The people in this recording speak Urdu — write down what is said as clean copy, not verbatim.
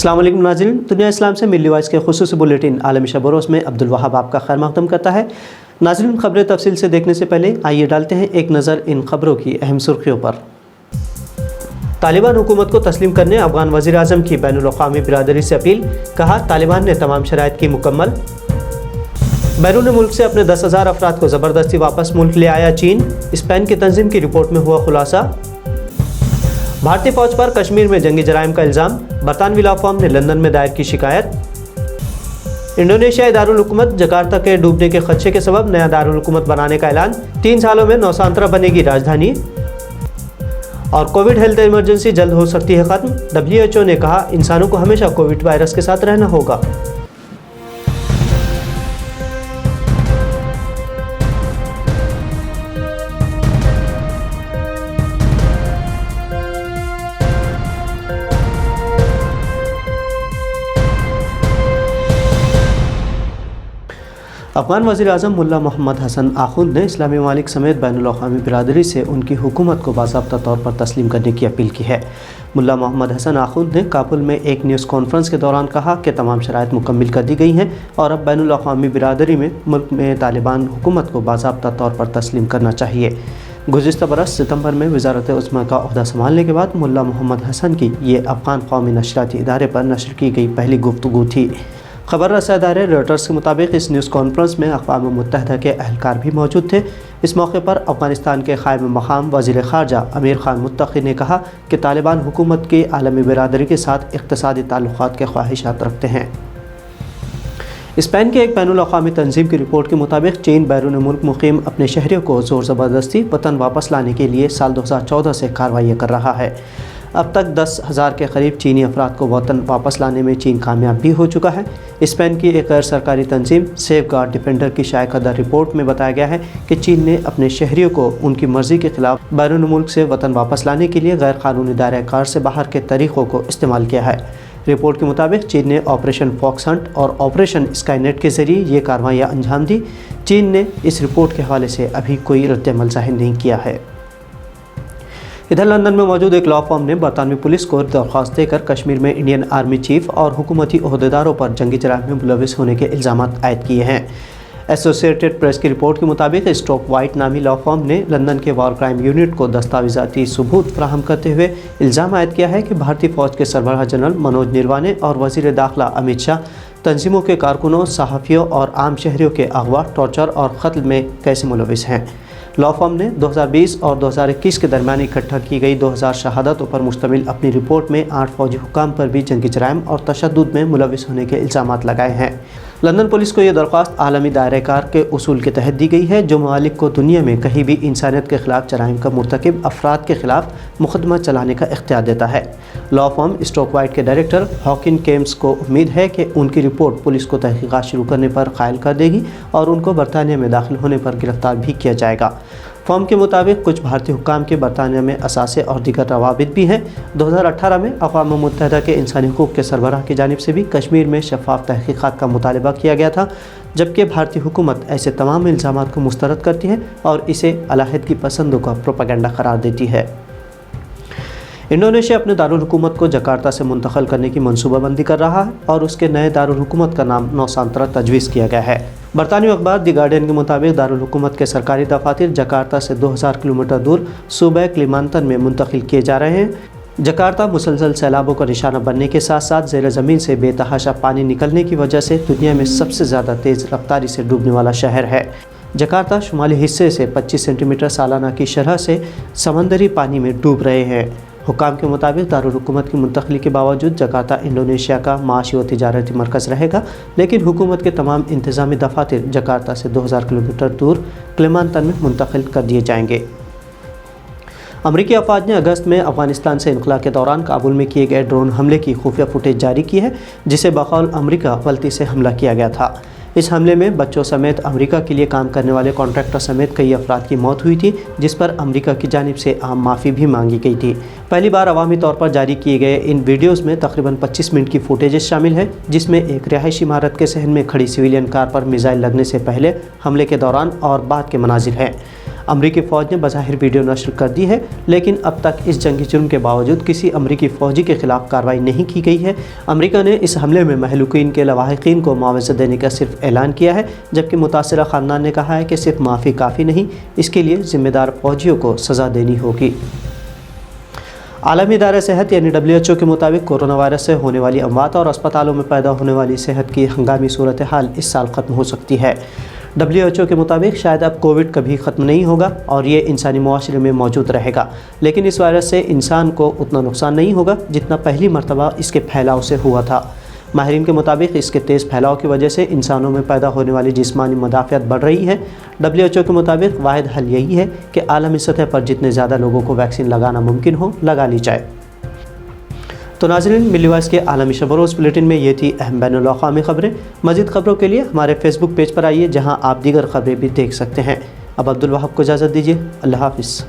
السلام علیکم ناظرین، دنیا اسلام سے ملی وائس کے خصوصی بلیٹن عالمی شب و روز میں عبدالوہاب آپ کا خیر مقدم کرتا ہے۔ ناظرین، خبریں تفصیل سے دیکھنے سے پہلے آئیے ڈالتے ہیں ایک نظر ان خبروں کی اہم سرخیوں پر۔ طالبان حکومت کو تسلیم کرنے افغان وزیر اعظم کی بین الاقوامی برادری سے اپیل، کہا طالبان نے تمام شرائط کی مکمل۔ بیرون ملک سے اپنے 10,000 افراد کو زبردستی واپس ملک لے آیا چین، اسپین کی تنظیم کی رپورٹ میں ہوا خلاصہ۔ بھارتی فوج پر کشمیر میں جنگی جرائم کا الزام، برطانوی لا فرم نے لندن میں دائر کی شکایت۔ انڈونیشیائی دارالحکومت جکارتا کے ڈوبنے کے خدشے کے سبب نیا دارالحکومت بنانے کا اعلان، 3 سالوں میں نوسانترا بنے گی راجدھانی۔ اور کووڈ ہیلتھ ایمرجنسی جلد ہو سکتی ہے ختم، WHO نے کہا انسانوں کو ہمیشہ کووڈ وائرس کے ساتھ رہنا ہوگا۔ افغان وزیر اعظم ملا محمد حسن آخوند نے اسلامی ممالک سمیت بین الاقوامی برادری سے ان کی حکومت کو باضابطہ طور پر تسلیم کرنے کی اپیل کی ہے۔ ملا محمد حسن آخوند نے کابل میں ایک نیوز کانفرنس کے دوران کہا کہ تمام شرائط مکمل کر دی گئی ہیں اور اب بین الاقوامی برادری میں ملک میں طالبان حکومت کو باضابطہ طور پر تسلیم کرنا چاہیے۔ گزشتہ برس ستمبر میں وزارت عظمیٰ کا عہدہ سنبھالنے کے بعد ملا محمد حسن کی یہ افغان قومی نشریاتی ادارے پر نشر کی گئی پہلی گفتگو تھی۔ خبر رساں ادارے رویٹرز کے مطابق اس نیوز کانفرنس میں اقوام متحدہ کے اہلکار بھی موجود تھے۔ اس موقع پر افغانستان کے قائم مقام وزیر خارجہ امیر خان متقی نے کہا کہ طالبان حکومت کی عالمی برادری کے ساتھ اقتصادی تعلقات کے خواہشات رکھتے ہیں۔ اسپین کی ایک بین الاقوامی تنظیم کی رپورٹ کے مطابق چین بیرون ملک مقیم اپنے شہریوں کو زور زبردستی وطن واپس لانے کے لیے سال 2014 سے کارروائیاں کر رہا ہے۔ اب تک 10,000 کے قریب چینی افراد کو وطن واپس لانے میں چین کامیاب بھی ہو چکا ہے۔ اسپین کی ایک غیر سرکاری تنظیم سیف گارڈ ڈیفینڈر کی شائع کردہ رپورٹ میں بتایا گیا ہے کہ چین نے اپنے شہریوں کو ان کی مرضی کے خلاف بیرون ملک سے وطن واپس لانے کے لیے غیر قانونی دائرہ کار سے باہر کے طریقوں کو استعمال کیا ہے۔ رپورٹ کے مطابق چین نے آپریشن فاکس ہنٹ اور آپریشن اسکائی نیٹ کے ذریعے یہ کارروائیاں انجام دی۔ چین نے اس رپورٹ کے حوالے سے ابھی کوئی رد عمل ظاہر نہیں کیا ہے۔ ادھر لندن میں موجود ایک لا فرم نے برطانوی پولیس کو درخواست دے کر کشمیر میں انڈین آرمی چیف اور حکومتی عہدیداروں پر جنگی جرائم میں ملوث ہونے کے الزامات عائد کیے ہیں۔ ایسوسیٹڈ پریس کی رپورٹ کے مطابق اسٹوک وائٹ نامی لا فرم نے لندن کے وار کرائم یونٹ کو دستاویزاتی ثبوت فراہم کرتے ہوئے الزام عائد کیا ہے کہ بھارتی فوج کے سربراہ جنرل منوج نروانے اور وزیر داخلہ امت شاہ تنظیموں کے کارکنوں، صحافیوں اور عام شہریوں کے اغوا، ٹارچر اور قتل میں کیسے ملوث ہیں۔ لا فرم نے 2020 اور 2021 کے درمیان اکٹھا کی گئی 2000 شہادتوں پر مشتمل اپنی رپورٹ میں 8 فوجی حکام پر بھی جنگی جرائم اور تشدد میں ملوث ہونے کے الزامات لگائے ہیں۔ لندن پولیس کو یہ درخواست عالمی دائرہ کار کے اصول کے تحت دی گئی ہے جو ممالک کو دنیا میں کہیں بھی انسانیت کے خلاف جرائم کا مرتکب افراد کے خلاف مقدمہ چلانے کا اختیار دیتا ہے۔ لا فرم اسٹوک وائٹ کے ڈائریکٹر ہاکن کیمس کو امید ہے کہ ان کی رپورٹ پولیس کو تحقیقات شروع کرنے پر قائل کر دے گی اور ان کو برطانیہ میں داخل ہونے پر گرفتار بھی کیا جائے گا۔ فرم کے مطابق کچھ بھارتی حکام کے برطانیہ میں اثاثے اور دیگر روابط بھی ہیں۔ 2018 میں اقوام متحدہ کے انسانی حقوق کے سربراہ کی جانب سے بھی کشمیر میں شفاف تحقیقات کا مطالبہ کیا گیا تھا، جبکہ بھارتی حکومت ایسے تمام الزامات کو مسترد کرتی ہے اور اسے علیحدگی پسندوں کا پروپیگنڈا قرار دیتی ہے۔ انڈونیشیا اپنے دارالحکومت کو جکارتا سے منتقل کرنے کی منصوبہ بندی کر رہا ہے اور اس کے نئے دارالحکومت کا نام نوسانترا تجویز کیا گیا ہے۔ برطانوی اخبار دی گارڈین کے مطابق دارالحکومت کے سرکاری دفاتر جکارتا سے 2000 کلومیٹر دور صوبہ کلیمانتن میں منتقل کیے جا رہے ہیں۔ جکارتا مسلسل سیلابوں کا نشانہ بننے کے ساتھ ساتھ زیر زمین سے بے تحاشا پانی نکلنے کی وجہ سے دنیا میں سب سے زیادہ تیز رفتاری سے ڈوبنے والا شہر ہے۔ جکارتا شمالی حصے سے 25 سینٹی میٹر سالانہ کی شرح سے سمندری پانی میں ڈوب رہے ہیں۔ حکام کے مطابق دارالحکومت کی منتقلی کے باوجود جکارتا انڈونیشیا کا معاشی و تجارتی مرکز رہے گا، لیکن حکومت کے تمام انتظامی دفاتر جکارتا سے 2000 کلومیٹر دور کلیمانتن میں منتقل کر دیے جائیں گے۔ امریکی افواج نے اگست میں افغانستان سے انخلا کے دوران کابل میں کیے گئے ڈرون حملے کی خفیہ فوٹیج جاری کی ہے، جسے بقول امریکہ غلطی سے حملہ کیا گیا تھا۔ اس حملے میں بچوں سمیت امریکہ کے لیے کام کرنے والے کانٹریکٹر سمیت کئی افراد کی موت ہوئی تھی، جس پر امریکہ کی جانب سے عام معافی بھی مانگی گئی تھی۔ پہلی بار عوامی طور پر جاری کیے گئے ان ویڈیوز میں تقریباً 25 منٹ کی فوٹیجز شامل ہے، جس میں ایک رہائشی عمارت کے صحن میں کھڑی سویلین کار پر میزائل لگنے سے پہلے، حملے کے دوران اور بعد کے مناظر ہیں۔ امریکی فوج نے بظاہر ویڈیو نشر کر دی ہے، لیکن اب تک اس جنگی جرم کے باوجود کسی امریکی فوجی کے خلاف کارروائی نہیں کی گئی ہے۔ امریکہ نے اس حملے میں مہلوکین کے لواحقین کو معاوضہ دینے کا صرف اعلان کیا ہے، جبکہ متاثرہ خاندان نے کہا ہے کہ صرف معافی کافی نہیں، اس کے لیے ذمہ دار فوجیوں کو سزا دینی ہوگی۔ عالمی ادارہ صحت یعنی WHO کے مطابق کورونا وائرس سے ہونے والی اموات اور اسپتالوں میں پیدا ہونے والی صحت کی ہنگامی صورتحال اس سال ختم ہو سکتی ہے۔ WHO کے مطابق شاید اب کووڈ کبھی ختم نہیں ہوگا اور یہ انسانی معاشرے میں موجود رہے گا، لیکن اس وائرس سے انسان کو اتنا نقصان نہیں ہوگا جتنا پہلی مرتبہ اس کے پھیلاؤ سے ہوا تھا۔ ماہرین کے مطابق اس کے تیز پھیلاؤ کی وجہ سے انسانوں میں پیدا ہونے والی جسمانی مدافعت بڑھ رہی ہے۔ WHO کے مطابق واحد حل یہی ہے کہ عالمی سطح پر جتنے زیادہ لوگوں کو ویکسین لگانا ممکن ہو لگا لی جائے۔ تو ناظرین، ملی وائس کے عالمی شب و روز بلیٹن میں یہ تھی اہم بین الاقوامی خبریں۔ مزید خبروں کے لیے ہمارے فیس بک پیج پر آئیے، جہاں آپ دیگر خبریں بھی دیکھ سکتے ہیں۔ اب عبدالوہاب کو اجازت دیجیے، اللہ حافظ۔